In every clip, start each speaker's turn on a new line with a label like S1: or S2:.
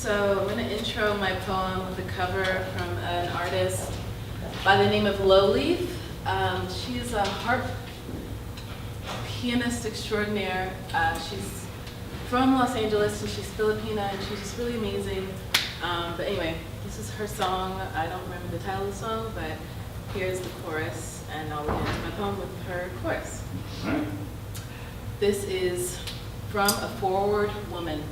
S1: So I'm going to intro my poem with a cover from an artist by the name of Lowleaf. She's a harp pianist extraordinaire. She's from Los Angeles, and she's Filipina, and she's just really amazing. But anyway, this is her song. I don't remember the title of the song, but here's the chorus, and I'll read into my poem with her chorus.
S2: All right.
S1: This is from a forward woman.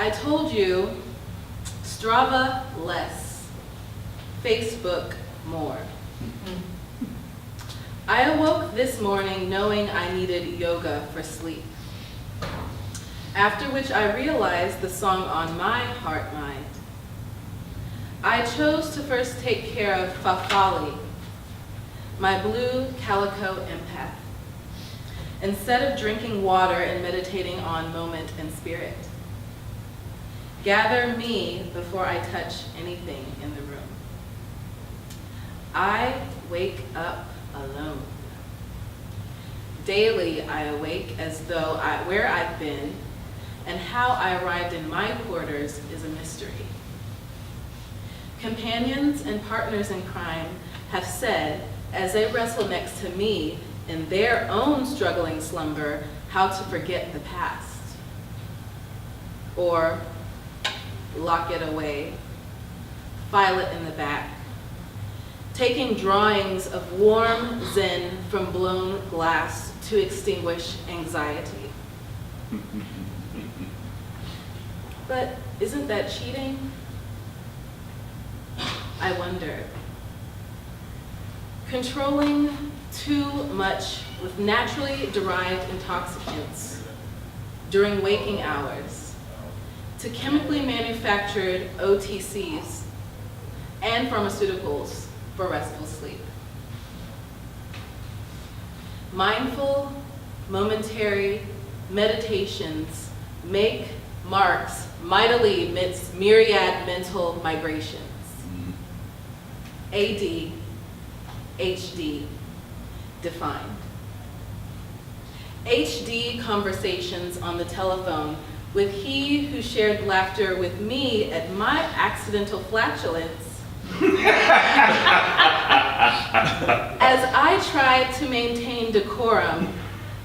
S1: I told you, Strava less, Facebook more. I awoke this morning knowing I needed yoga for sleep. After which I realized the song on my heart mind. I chose to first take care of Fafali, my blue calico empath, instead of drinking water and meditating on moment and spirit. Gather me before I touch anything in the room. I wake up alone. Daily I awake as though where I've been and how I arrived in my quarters is a mystery. Companions and partners in crime have said, as they wrestle next to me in their own struggling slumber, how to forget the past. Or lock it away, file it in the back, taking drawings of warm zen from blown glass to extinguish anxiety. But isn't that cheating? I wonder. Controlling too much with naturally derived intoxicants during waking hours to chemically manufactured OTCs and pharmaceuticals for restful sleep. Mindful, momentary meditations make marks mightily amidst myriad mental migrations. AD, HD, defined. HD conversations on the telephone with he who shared laughter with me at my accidental flatulence as I tried to maintain decorum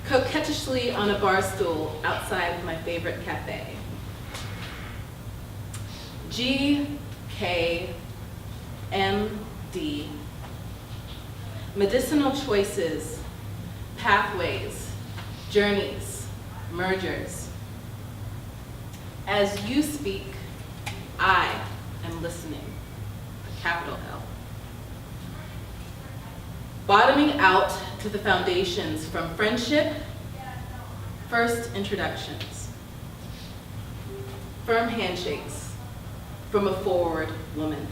S1: coquettishly on a bar stool outside my favorite cafe. GKMD. Medicinal choices, pathways, journeys, mergers. As you speak, I am listening, capital L. Bottoming out to the foundations from friendship, first introductions, firm handshakes from a forward woman.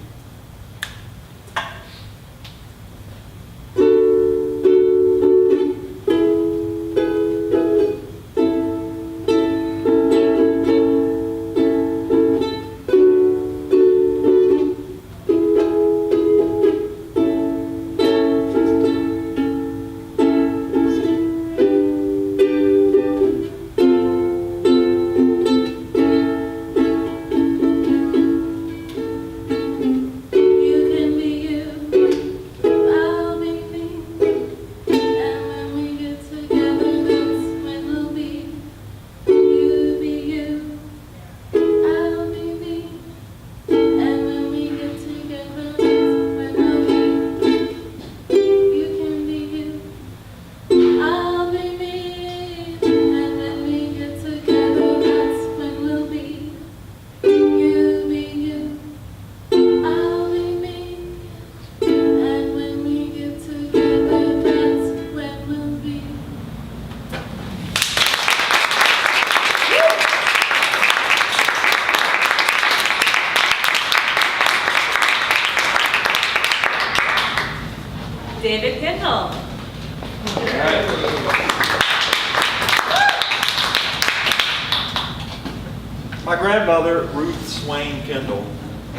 S2: Kendall.
S3: My grandmother, Ruth Swain Kendall,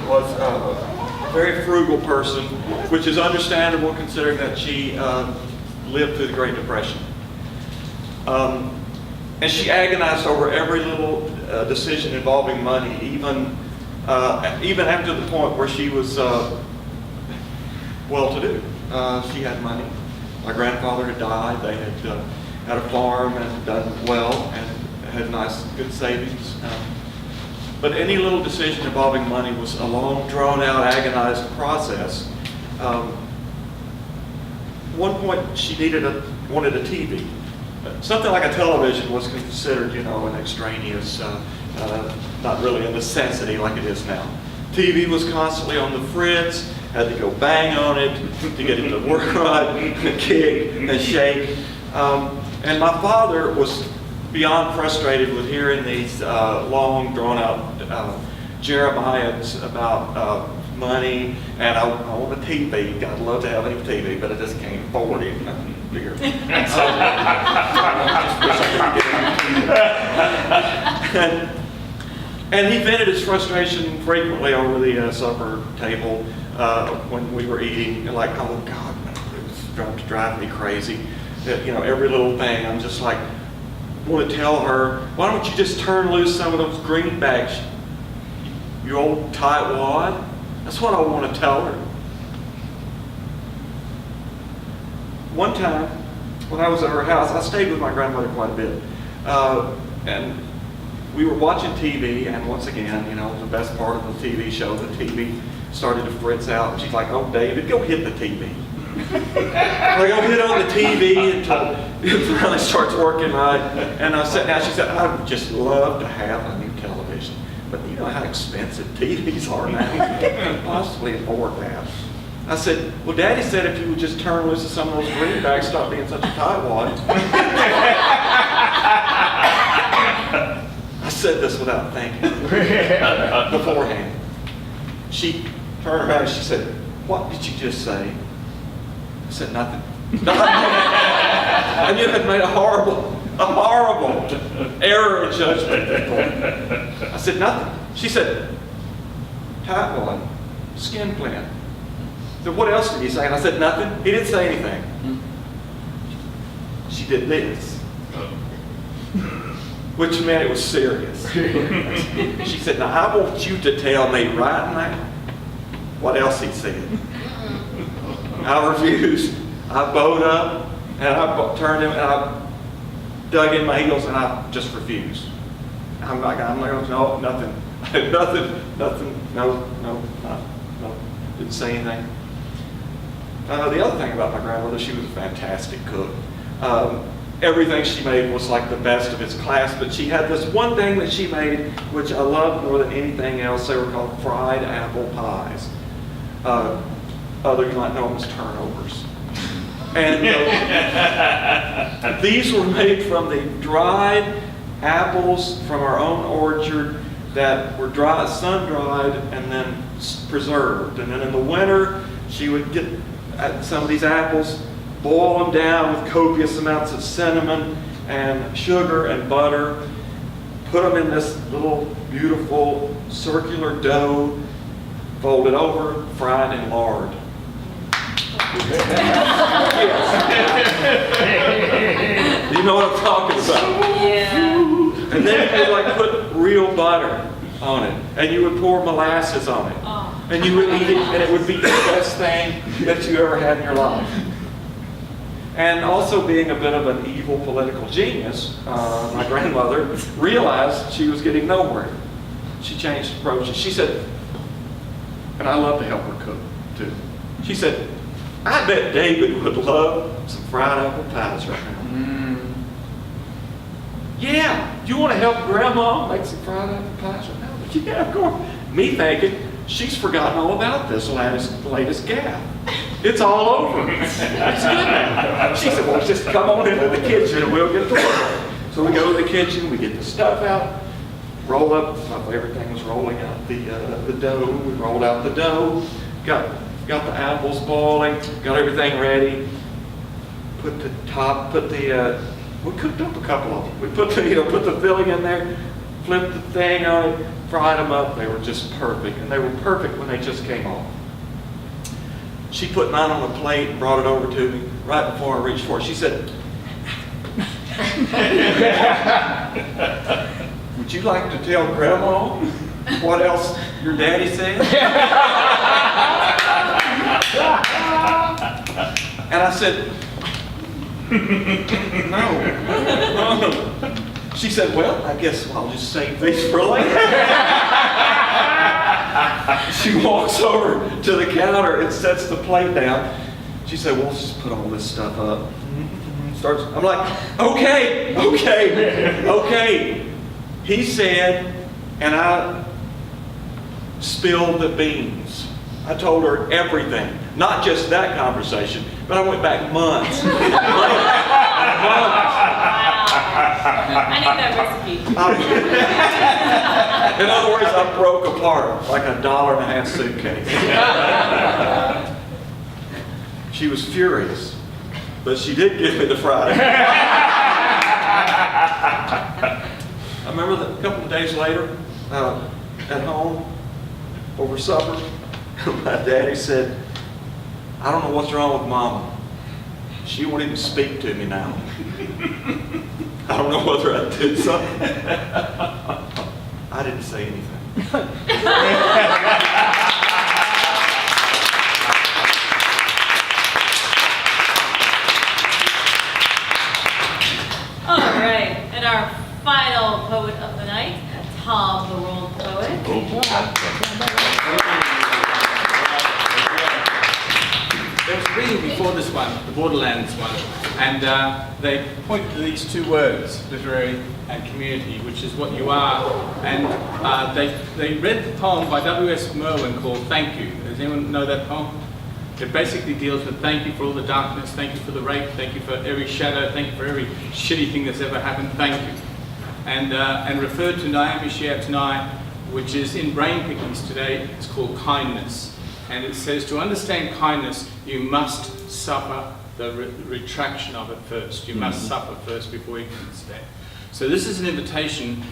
S3: was a very frugal person, which is understandable considering that she lived through the Great Depression. And she agonized over every little decision involving money, even after the point where she was well-to-do. She had money. My grandfather had died. They had a farm and done well and had nice, good savings. But any little decision involving money was a long, drawn-out, agonized process. One point, she wanted a TV. Something like a television was considered, an extraneous, not really a necessity like it is now. TV was constantly on the fritz, had to go bang on it to get it to work right, kick and shake. And my father was beyond frustrated with hearing these long, drawn-out Jeremiahs about money, and I want a TV. I'd love to have a TV, but I just can't afford it. Bigger. And he vented his frustration frequently over the supper table when we were eating. Like, oh God, it's driving me crazy. Every little thing, I'm just like, want to tell her, why don't you just turn loose some of those greenbacks, you old tightwad? That's what I want to tell her. One time, when I was at her house, I stayed with my grandmother quite a bit. And we were watching TV, and once again, the best part of the TV show, the TV started to fritz out. And she's like, oh, David, go hit the TV. I go hit on the TV until it finally starts working right. And I sat down, she said, I would just love to have a new television. But you know how expensive TVs are now. You can't possibly afford that. I said, well, Daddy said if you would just turn loose of some of those greenbacks, stop being such a tightwad. I said this without thinking beforehand. She turned around and she said, what did you just say? I said, nothing. I knew I'd made a horrible error in judgment. I said, nothing. She said, tightwad, skin plant. I said, what else did he say? And I said, nothing. He didn't say anything. She did this, which meant it was serious. She said, now I want you to tell me right now what else he said. I refused. I bowed up and I turned him and I dug in my heels and I just refused. I'm like, no, nothing. nothing, no, didn't say anything. The other thing about my grandmother, she was a fantastic cook. Everything she made was like the best of its class, but she had this one thing that she made, which I loved more than anything else. They were called fried apple pies. Others might know them as turnovers. And these were made from the dried apples from our own orchard that were sun-dried and then preserved. And then in the winter, she would get some of these apples, boil them down with copious amounts of cinnamon and sugar and butter, put them in this little beautiful circular dough, fold it over, fried in lard. You know what I'm talking about?
S2: Yeah.
S3: And then you would put real butter on it, and you would pour molasses on it, and you would eat it, and it would be the best thing that you ever had in your life. And also being a bit of an evil political genius, my grandmother realized she was getting nowhere. She changed approaches. She said, and I love to help her cook too. She said, I bet David would love some fried apple pies right now. Yeah, do you want to help Grandma make some fried apple pies right now? But yeah, of course. Me thinking, she's forgotten all about this latest gaffe. It's all over. It's good now. She said, well, just come on into the kitchen and we'll get to work. So we go to the kitchen, we get the stuff out, roll up. My favorite thing was rolling out the dough. We rolled out the dough, got the apples boiling, got everything ready. put the we cooked up a couple of them. We put the filling in there, flipped the thing on it, fried them up. They were just perfect, and they were perfect when they just came off. She put mine on a plate and brought it over to me right before I reached for it. She said, "Would you like to tell Grandma what else your daddy said?" And I said, "No." She said, "Well, I guess I'll just save these for later." She walks over to the counter and sets the plate down. She said, "Well, let's just put all this stuff up." I'm like, okay. He said, and I spilled the beans. I told her everything. Not just that conversation, but I went back months.
S2: I need that recipe.
S3: In other words, I broke apart like a $1.50 suitcase. She was furious, but she did give me the Friday. I remember that a couple of days later, at home, over supper, my daddy said, "I don't know what's wrong with Mama. She won't even speak to me now." I don't know whether I did something. I didn't say anything.
S2: All right, and our final poet of the night, Thom, the world poet.
S4: There was a reading before this one, the Borderlands one, and they pointed to these two words, literary and community, which is what you are. And they read the poem by W.S. Merwin called Thank You. Does anyone know that poem? It basically deals with thank you for all the darkness, thank you for the rape, thank you for every shadow, thank you for every shitty thing that's ever happened, thank you. And referred to Naomi Shear tonight, which is in Brain Pickings today, it's called kindness. And it says to understand kindness, you must suffer the retraction of it first. You must suffer first before you can understand. So this is an invitation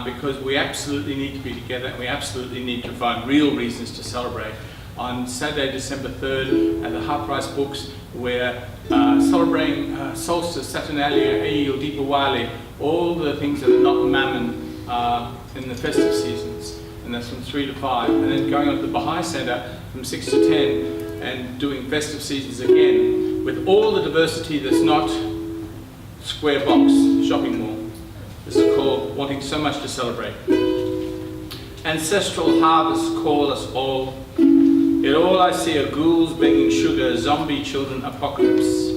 S4: because we absolutely need to be together and we absolutely need to find real reasons to celebrate. On Saturday, December 3rd, at the Half Price Books, we're celebrating Solstice, Saturnalia, Ei or Deepawali, all the things that are not mammon in the festive seasons. And that's from 3 to 5. And then going on to the Baha'i Center from 6 to 10 and doing festive seasons again with all the diversity that's not Square Box shopping mall. This is called Wanting So Much to Celebrate. Ancestral harvests call us all. Yet all I see are ghouls begging sugar, zombie children apocalypse.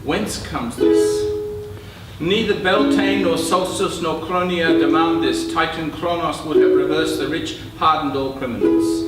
S4: Whence comes this? Neither Beltane nor Solstice nor Cronia demand this. Titan Kronos would have reversed the rich, pardoned all criminals.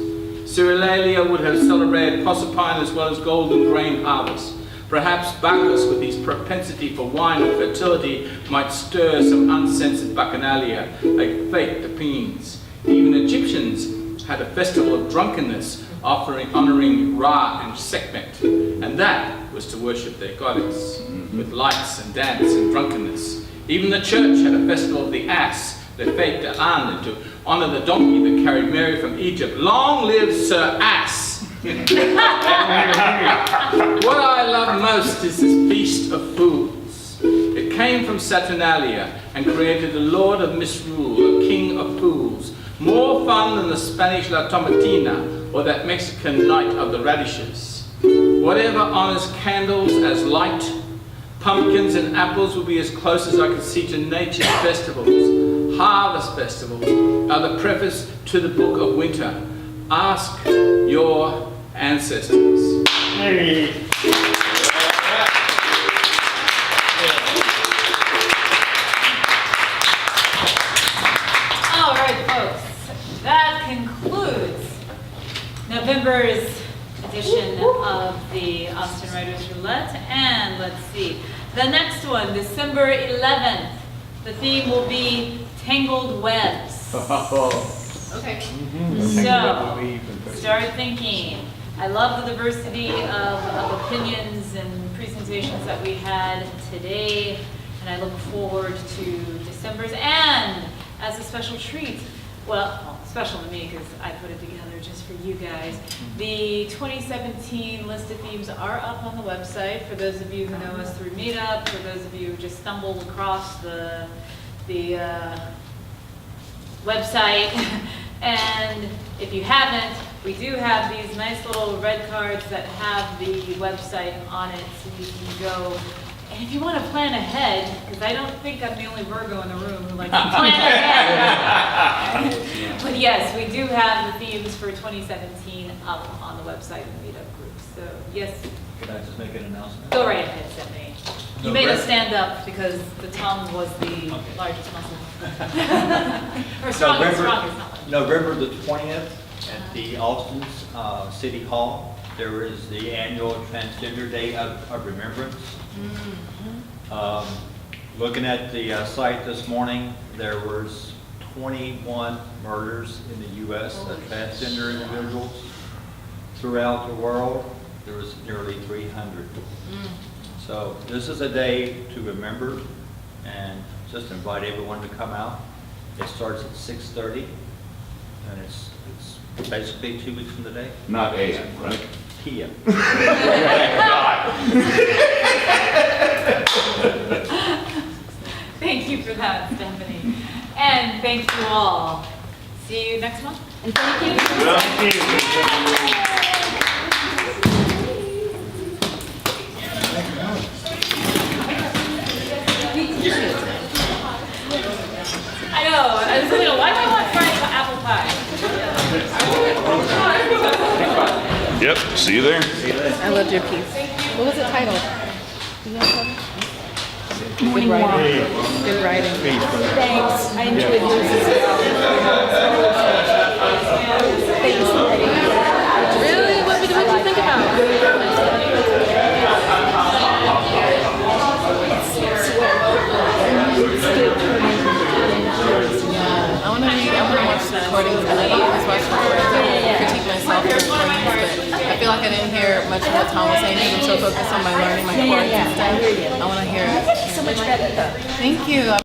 S4: Cyrillalia would have celebrated Proserpine as well as golden grain harvest. Perhaps Bacchus, with his propensity for wine and fertility, might stir some uncensored bacchanalia, like fate the Peens. Even Egyptians had a festival of drunkenness, honouring Ra and Sekhmet, and that was to worship their goddess, with lights and dance and drunkenness. Even the church had a festival of the ass, the fête de l'âne, to honour the donkey that carried Mary from Egypt. Long live Sir Ass! What I love most is this feast of fools. It came from Saturnalia and created a lord of misrule, a king of fools. More fun than the Spanish La Tomatina or that Mexican night of the radishes. Whatever honors candles as light, pumpkins and apples will be as close as I can see to nature's festivals. Harvest festivals are the preface to the book of winter. Ask your ancestors.
S5: Hey.
S2: All right, folks, that concludes November's edition of the Austin Writers Roulette. And let's see, the next one, December 11th, the theme will be Tangled Webs.
S1: Okay.
S2: So, start thinking. I love the diversity of opinions and presentations that we had today, and I look forward to December's. And as a special treat, well, special to me because I put it together just for you guys, the 2017 list of themes are up on the website for those of you who know us through Meetup, for those of you who just stumbled across the website. And if you haven't, we do have these nice little red cards that have the website on it, so you can go. And if you want to plan ahead, because I don't think I'm the only Virgo in the room who likes to plan ahead. But yes, we do have the themes for 2017 up on the website in the Meetup group. So yes,
S5: Could I just make an announcement?
S2: go right ahead, Stephanie. You made us stand up because the Thom was the largest muscle. Or strongest, not largest.
S5: November the 20th at the Austin City Hall, there is the annual Transgender Day of Remembrance. Looking at the site this morning, there was 21 murders in the U.S. of transgender individuals. Throughout the world, there was nearly 300. So this is a day to remember, and just invite everyone to come out. It starts at 6:30, and it's basically 2 weeks from today.
S3: Not AM, right?
S5: PM.
S2: Thank you for that, Stephanie. And thank you all. See you next month.
S1: And thank you.
S2: I know, I was like, why do I want fried apple pie?
S6: Yep, see you there.
S1: I loved your piece. What was it titled? Good writing. Good writing.
S7: Thanks. I enjoyed yours as well.
S1: Really? What did you think about? I want to watch the recordings. I always watch the recordings and critique myself for recordings, but I feel like I didn't hear much of what Thom was saying because I'm so focused on my learning my chords and stuff. I want to hear it.
S7: So much better though.
S1: Thank you.